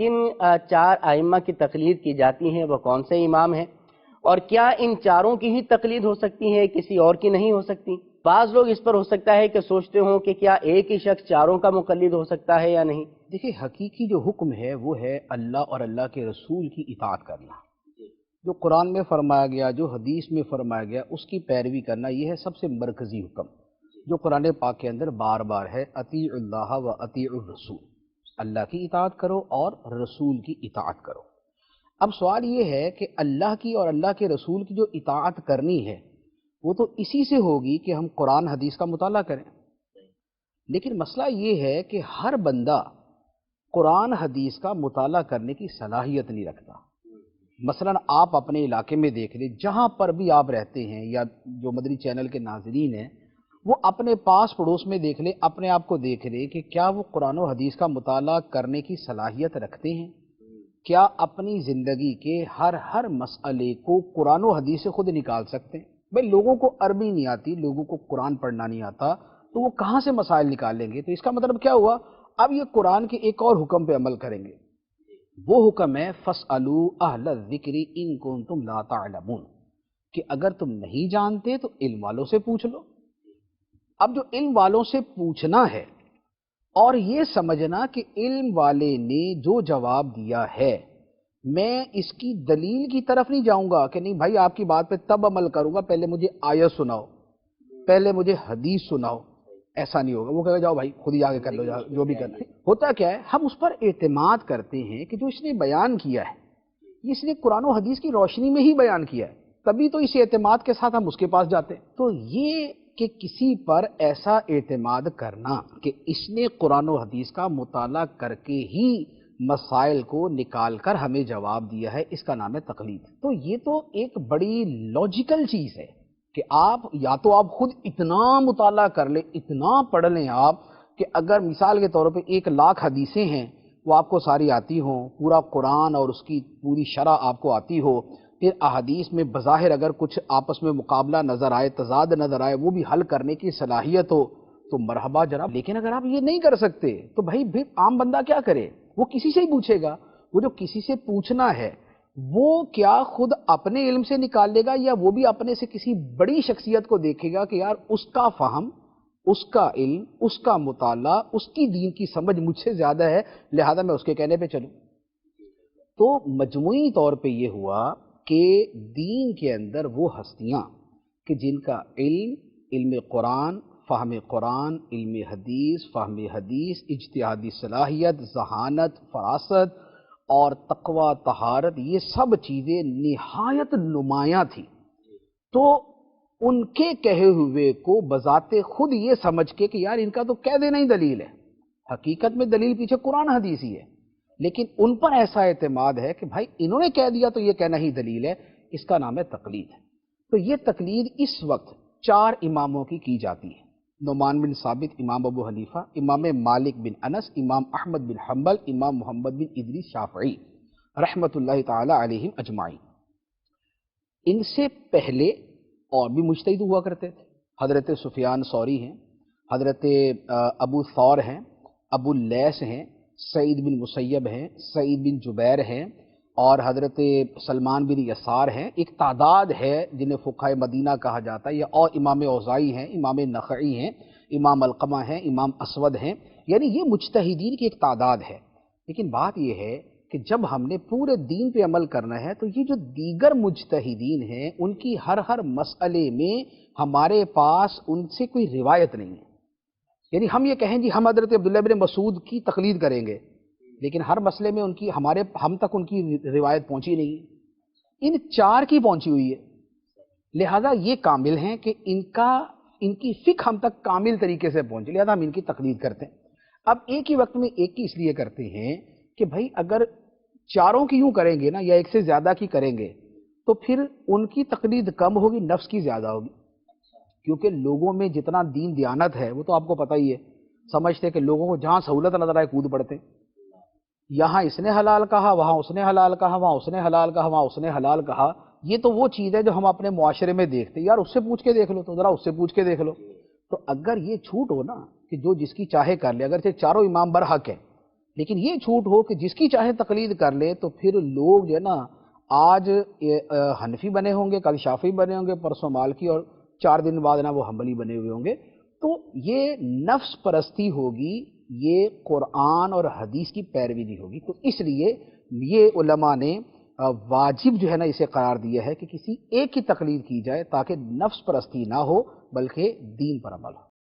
ان چار ائمہ کی تقلید کی جاتی ہے وہ کون سے امام ہیں، اور کیا ان چاروں کی ہی تقلید ہو سکتی ہے، کسی اور کی نہیں ہو سکتی؟ بعض لوگ اس پر ہو سکتا ہے کہ سوچتے ہوں کہ کیا ایک ہی شخص چاروں کا مقلد ہو سکتا ہے یا نہیں۔ دیکھیں، حقیقی جو حکم ہے وہ ہے اللہ اور اللہ کے رسول کی اطاعت کرنا۔ جو قرآن میں فرمایا گیا، جو حدیث میں فرمایا گیا، اس کی پیروی کرنا، یہ ہے سب سے مرکزی حکم جو قرآن پاک کے اندر بار بار ہے۔ اطیعوا اللہ و اطیعوا الرسول، اللہ کی اطاعت کرو اور رسول کی اطاعت کرو۔ اب سوال یہ ہے کہ اللہ کی اور اللہ کے رسول کی جو اطاعت کرنی ہے وہ تو اسی سے ہوگی کہ ہم قرآن حدیث کا مطالعہ کریں، لیکن مسئلہ یہ ہے کہ ہر بندہ قرآن حدیث کا مطالعہ کرنے کی صلاحیت نہیں رکھتا۔ مثلا آپ اپنے علاقے میں دیکھ لیں، جہاں پر بھی آپ رہتے ہیں، یا جو مدنی چینل کے ناظرین ہیں وہ اپنے پاس پڑوس میں دیکھ لیں، اپنے آپ کو دیکھ لیں کہ کیا وہ قرآن و حدیث کا مطالعہ کرنے کی صلاحیت رکھتے ہیں؟ کیا اپنی زندگی کے ہر مسئلے کو قرآن و حدیث سے خود نکال سکتے ہیں؟ بھئی لوگوں کو عربی نہیں آتی، لوگوں کو قرآن پڑھنا نہیں آتا، تو وہ کہاں سے مسائل نکال لیں گے؟ تو اس کا مطلب کیا ہوا؟ اب یہ قرآن کے ایک اور حکم پہ عمل کریں گے، وہ حکم ہے فَاسْأَلُوا أَهْلَ الذِّكْرِ إِن كُنتُمْ لَا تَعْلَمُونَ، کہ اگر تم نہیں جانتے تو علم والوں سے پوچھ لو۔ اب جو علم والوں سے پوچھنا ہے اور یہ سمجھنا کہ علم والے نے جو جواب دیا ہے میں اس کی دلیل کی طرف نہیں جاؤں گا کہ نہیں بھائی آپ کی بات پہ تب عمل کروں گا، پہلے مجھے آیت سناؤ، پہلے مجھے حدیث سناؤ، ایسا نہیں ہوگا۔ وہ کہے گا جاؤ بھائی خود ہی آگے کر لو، جو بھی کرنا ہے۔ ہوتا کیا ہے، ہم اس پر اعتماد کرتے ہیں کہ جو اس نے بیان کیا ہے اس نے قرآن و حدیث کی روشنی میں ہی بیان کیا ہے، تبھی تو اس اعتماد کے ساتھ ہم اس کے پاس جاتے ہیں۔ تو یہ کہ کسی پر ایسا اعتماد کرنا کہ اس نے قرآن و حدیث کا مطالعہ کر کے ہی مسائل کو نکال کر ہمیں جواب دیا ہے، اس کا نام ہے تقلید۔ تو یہ تو ایک بڑی لاجیکل چیز ہے کہ آپ یا تو آپ خود اتنا مطالعہ کر لیں، اتنا پڑھ لیں آپ کہ اگر مثال کے طور پہ 1,00,000 حدیثیں ہیں وہ آپ کو ساری آتی ہوں، پورا قرآن اور اس کی پوری شرح آپ کو آتی ہو، پھر احادیث میں بظاہر اگر کچھ آپس میں مقابلہ نظر آئے، تضاد نظر آئے، وہ بھی حل کرنے کی صلاحیت ہو تو مرحبا جناب۔ لیکن اگر آپ یہ نہیں کر سکتے تو بھائی پھر عام بندہ کیا کرے؟ وہ کسی سے ہی پوچھے گا۔ وہ جو کسی سے پوچھنا ہے وہ کیا خود اپنے علم سے نکال لے گا، یا وہ بھی اپنے سے کسی بڑی شخصیت کو دیکھے گا کہ یار اس کا فہم، اس کا علم، اس کا مطالعہ، اس کی دین کی سمجھ مجھ سے زیادہ ہے، لہذا میں اس کے کہنے پہ چلوں۔ تو مجموعی طور پہ یہ ہوا کہ دین کے اندر وہ ہستیاں کہ جن کا علم قرآن، فہم قرآن، علم حدیث، فہم حدیث، اجتہادی صلاحیت، ذہانت، فراست اور تقوی، طہارت، یہ سب چیزیں نہایت نمایاں تھیں، تو ان کے کہے ہوئے کو بذات خود یہ سمجھ کے کہ یار ان کا تو کہہ دینا ہی دلیل ہے، حقیقت میں دلیل پیچھے قرآن حدیث ہی ہے، لیکن ان پر ایسا اعتماد ہے کہ بھائی انہوں نے کہہ دیا تو یہ کہنا ہی دلیل ہے، اس کا نام ہے تقلید۔ تو یہ تقلید اس وقت 4 اماموں کی جاتی ہے: نعمان بن ثابت امام ابو حنیفہ، امام مالک بن انس، امام احمد بن حنبل، امام محمد بن ادریس شافعی رحمۃ اللہ تعالی علیہم اجمعین۔ ان سے پہلے اور بھی مجتہد ہوا کرتے تھے، حضرت سفیان ثوری ہیں، حضرت ابو ثور ہیں، ابو اللیث ہیں، سعید بن مسیب ہیں، سعید بن جبیر ہیں، اور حضرت سلمان بن یسار ہیں۔ ایک تعداد ہے جنہیں فقہائے مدینہ کہا جاتا ہے، یا اور امام اوزاعی ہیں، امام نخعی ہیں، امام علقمہ ہیں، امام اسود ہیں، یعنی یہ مجتہدین کی ایک تعداد ہے۔ لیکن بات یہ ہے کہ جب ہم نے پورے دین پہ عمل کرنا ہے تو یہ جو دیگر مجتہدین ہیں ان کی ہر مسئلے میں ہمارے پاس ان سے کوئی روایت نہیں ہے۔ یعنی ہم یہ کہیں جی ہم حضرت عبداللہ بن مسعود کی تقلید کریں گے، لیکن ہر مسئلے میں ہم تک ان کی روایت پہنچی نہیں ہے، ان 4 کی پہنچی ہوئی ہے، لہذا یہ کامل ہیں کہ ان کی فقہ ہم تک کامل طریقے سے پہنچی، لہذا ہم ان کی تقلید کرتے ہیں۔ اب ایک ہی وقت میں ایک کی اس لیے کرتے ہیں کہ بھائی اگر 4 کی یوں کریں گے نا، یا ایک سے زیادہ کی کریں گے تو پھر ان کی تقلید کم ہوگی، نفس کی زیادہ ہوگی، کیونکہ لوگوں میں جتنا دین دیانت ہے وہ تو آپ کو پتہ ہی ہے، سمجھتے کہ لوگوں کو جہاں سہولت نظر آئے کود پڑتے، یہاں اس نے حلال کہا، وہاں اس نے حلال کہا، وہاں اس نے حلال کہا، وہاں اس نے حلال کہا۔ یہ تو وہ چیز ہے جو ہم اپنے معاشرے میں دیکھتے، یار اس سے پوچھ کے دیکھ لو، تو ذرا اس سے پوچھ کے دیکھ لو۔ تو اگر یہ چھوٹ ہو نا کہ جو جس کی چاہے کر لے، اگر 4 امام برحق ہیں لیکن یہ چھوٹ ہو کہ جس کی چاہے تقلید کر لے، تو پھر لوگ جو ہے نا آج حنفی بنے ہوں گے، کل شافعی بنے ہوں گے، پرسوں مالکی، اور 4 دن بعد نا وہ حنبلی بنے ہوئے ہوں گے. تو یہ نفس پرستی ہوگی، یہ قرآن اور حدیث کی پیروی نہیں ہوگی. تو اس لیے یہ علماء نے واجب جو ہے نا اسے قرار دیا ہے کہ کسی ایک کی تقلید کی جائے، تاکہ نفس پرستی نہ ہو بلکہ دین پر عمل ہو.